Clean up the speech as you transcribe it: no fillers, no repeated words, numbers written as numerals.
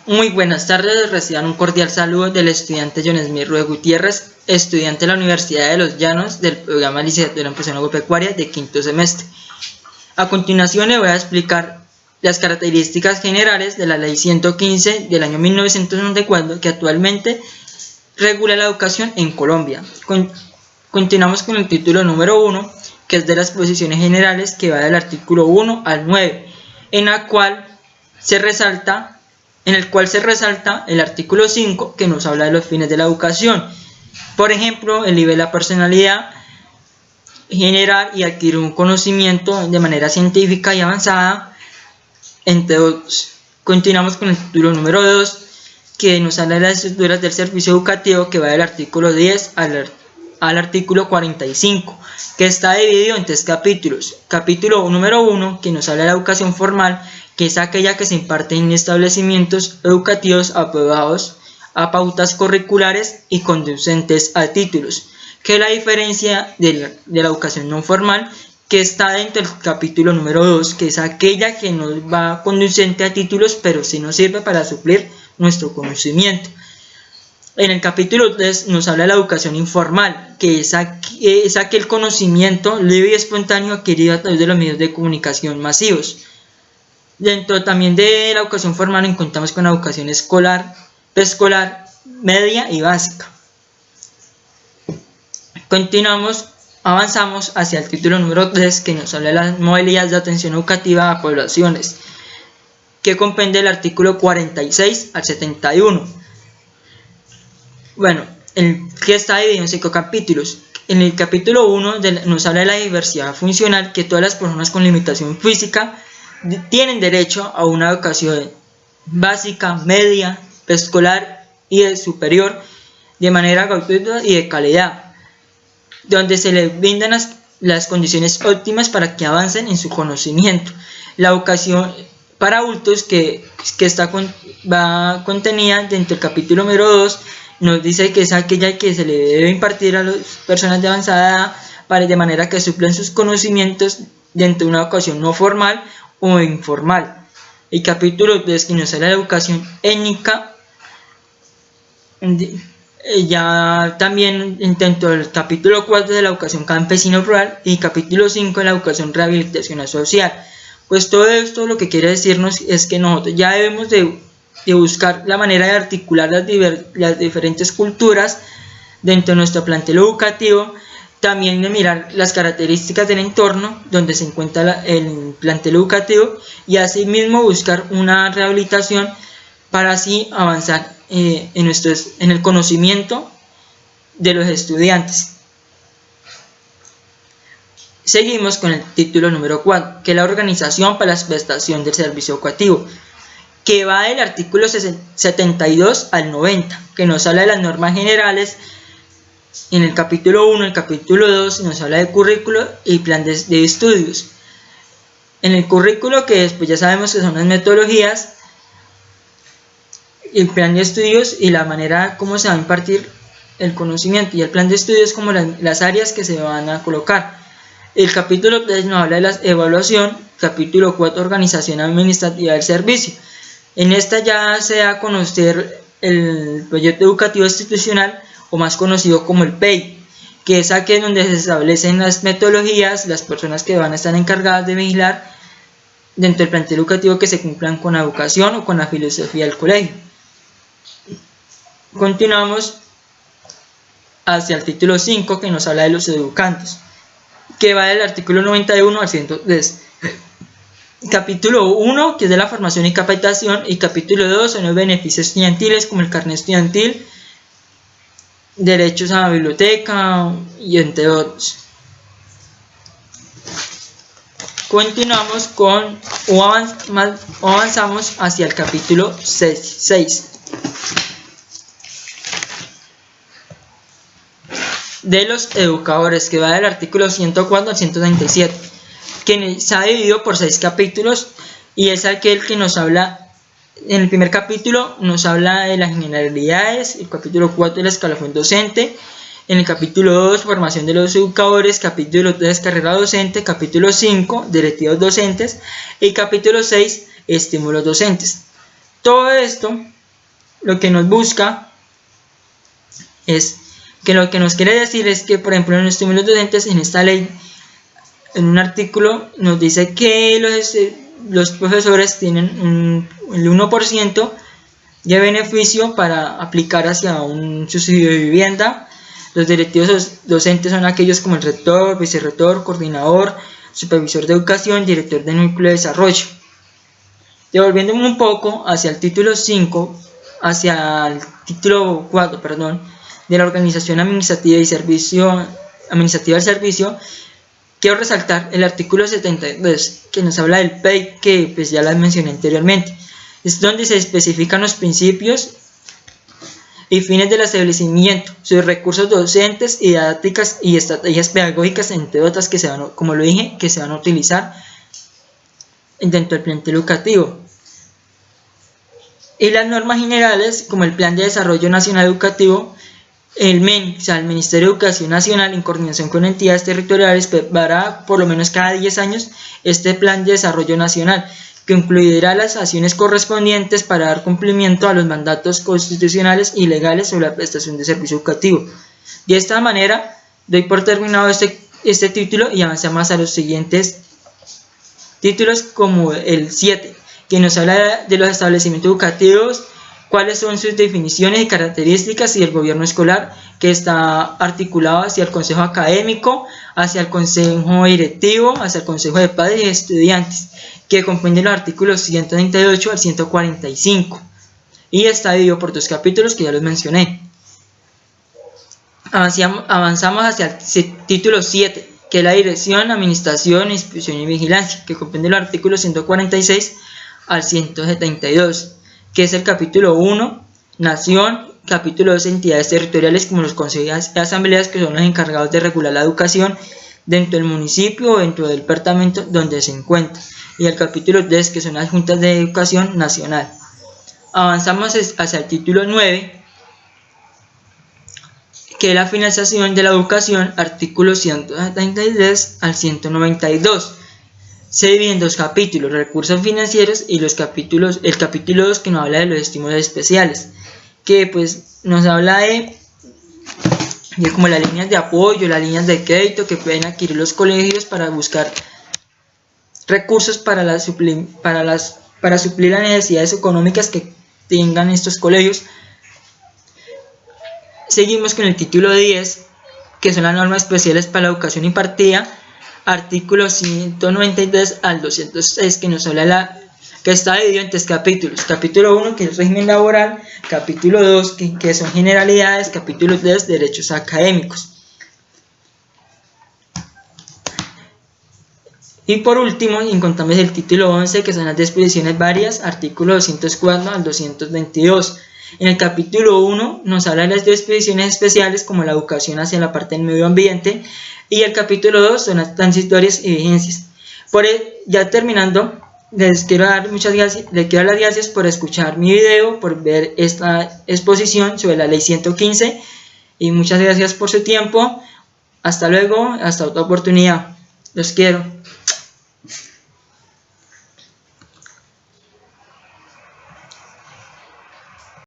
Muy buenas tardes, reciban un cordial saludo del estudiante John Smith Rue Gutiérrez, estudiante de la Universidad de Los Llanos del programa Licenciatura en Producción Agropecuaria de quinto semestre. A continuación le voy a explicar las características generales de la Ley 115 del año 1994 que actualmente regula la educación en Colombia. Continuamos con el título número 1, que es de las posiciones generales, que va del artículo 1 al 9, en el cual se resalta el artículo 5, que nos habla de los fines de la educación. Por ejemplo, el nivel de la personalidad, generar y adquirir un conocimiento de manera científica y avanzada, entre otros. Continuamos con el título número 2, que nos habla de las estructuras del servicio educativo, que va del artículo 10 al artículo 45, que está dividido en 3 capítulos. Capítulo número 1, que nos habla de la educación formal, que es aquella que se imparte en establecimientos educativos aprobados a pautas curriculares y conducentes a títulos, que es la diferencia de la educación no formal, que está dentro del capítulo número 2, que es aquella que no va conducente a títulos, pero sí nos sirve para suplir nuestro conocimiento. En el capítulo 3 nos habla de la educación informal, que es aquel conocimiento libre y espontáneo adquirido a través de los medios de comunicación masivos. Dentro también de la educación formal encontramos con la educación escolar, preescolar, media y básica. Avanzamos hacia el título número 3, que nos habla de las modalidades de atención educativa a poblaciones, que comprende el artículo 46 al 71. Bueno, que está dividido en 5 capítulos. En el capítulo 1 nos habla de la diversidad funcional, que todas las personas con limitación física tienen derecho a una educación básica, media, preescolar y superior de manera gratuita y de calidad, donde se les brindan las condiciones óptimas para que avancen en su conocimiento. La educación para adultos que va contenida dentro del capítulo número 2 nos dice que es aquella que se le debe impartir a las personas de avanzada edad de manera que suplen sus conocimientos dentro de una educación no formal o informal. El capítulo 3, que nos habla de la educación étnica, ya también dentro del capítulo 4 de la educación campesino rural y capítulo 5 de la educación rehabilitación social. Pues todo esto lo que quiere decirnos es que nosotros ya debemos de buscar la manera de articular las diferentes culturas dentro de nuestro plantel educativo, también de mirar las características del entorno donde se encuentra el plantel educativo y asimismo buscar una rehabilitación para así avanzar en el conocimiento de los estudiantes. Seguimos con el título número 4, que es la organización para la prestación del servicio educativo, que va del artículo 72 al 90, que nos habla de las normas generales. En el capítulo 1, el capítulo 2 nos habla de currículo y plan de estudios. En el currículo, que después ya sabemos que son las metodologías, el plan de estudios y la manera como se va a impartir el conocimiento, y el plan de estudios como las áreas que se van a colocar. El capítulo 3 nos habla de la evaluación, capítulo 4 organización administrativa del servicio. En esta ya se da a conocer el proyecto educativo institucional, o más conocido como el PEI, que es aquí donde se establecen las metodologías, las personas que van a estar encargadas de vigilar dentro del plantel educativo que se cumplan con la educación o con la filosofía del colegio. Continuamos hacia el título 5, que nos habla de los educantes, que va del artículo 91 al 103. Capítulo 1, que es de la formación y capacitación, y capítulo 2 son los beneficios estudiantiles como el carnet estudiantil, derechos a la biblioteca y entre otros. Continuamos avanzamos hacia el capítulo 6 de los educadores, que va del artículo 104 al 137, que se ha dividido por 6 capítulos, y es aquel que nos habla. En el primer capítulo nos habla de las generalidades, el capítulo 4 de la escalafón docente, en el capítulo 2 formación de los educadores, capítulo 3 carrera docente, capítulo 5 directivos docentes y capítulo 6 estímulos docentes. Todo esto lo que nos busca es que lo que nos quiere decir es que, por ejemplo, en los estímulos docentes, en esta ley, en un artículo nos dice que los profesores tienen el 1% de beneficio para aplicar hacia un subsidio de vivienda. Los directivos docentes son aquellos como el rector, vicerrector, coordinador, supervisor de educación, director de núcleo de desarrollo. Devolviéndome un poco hacia el título 5, hacia el título 4, perdón, de la organización administrativa y administrativa del servicio, quiero resaltar el artículo 72, que nos habla del PEI, que pues ya la mencioné anteriormente. Es donde se especifican los principios y fines del establecimiento, sus recursos docentes, didácticas y estrategias pedagógicas, entre otras que se van a utilizar dentro del plantel educativo. Y las normas generales, como el Plan de Desarrollo Nacional Educativo, el MEN, o sea, el Ministerio de Educación Nacional, en coordinación con entidades territoriales, preparará por lo menos cada 10 años este Plan de Desarrollo Nacional, que incluirá las acciones correspondientes para dar cumplimiento a los mandatos constitucionales y legales sobre la prestación de servicio educativo. De esta manera, doy por terminado este título y avanzamos a los siguientes títulos, como el 7, que nos habla de los establecimientos educativos, cuáles son sus definiciones y características, y el gobierno escolar, que está articulado hacia el consejo académico, hacia el consejo directivo, hacia el consejo de padres y estudiantes, que comprende los artículos 138 al 145, y está dividido por 2 capítulos que ya los mencioné. Avanzamos hacia el título 7, que es la dirección, administración, inspección y vigilancia, que comprende los artículos 146 al 172, que es el capítulo 1, nación, capítulo 2, entidades territoriales como los consejos y asambleas, que son los encargados de regular la educación dentro del municipio o dentro del departamento donde se encuentra, y el capítulo 3, que son las juntas de educación nacional. Avanzamos hacia el título 9, que es la financiación de la educación, artículos 173 al 192. Se divide en 2 capítulos, recursos financieros, y el capítulo 2, que nos habla de los estímulos especiales, que pues nos habla de como las líneas de apoyo, las líneas de crédito que pueden adquirir los colegios para buscar recursos para suplir las necesidades económicas que tengan estos colegios. Seguimos con el título 10, que son las normas especiales para la educación impartida, artículos 193 al 206, que nos habla que está dividido en 3 capítulos. Capítulo 1, que es régimen laboral; capítulo 2, que son generalidades; capítulo 3, derechos académicos. Y por último encontramos el título 11, que son las disposiciones varias, artículos 204 al 222. En el capítulo 1 nos habla de las disposiciones especiales, como la educación hacia la parte del medio ambiente, y el capítulo 2 son las transitorias y vigencias. Ya terminando, les quiero dar las gracias por escuchar mi video, por ver esta exposición sobre la ley 115, y muchas gracias por su tiempo. Hasta luego, hasta otra oportunidad. Los quiero.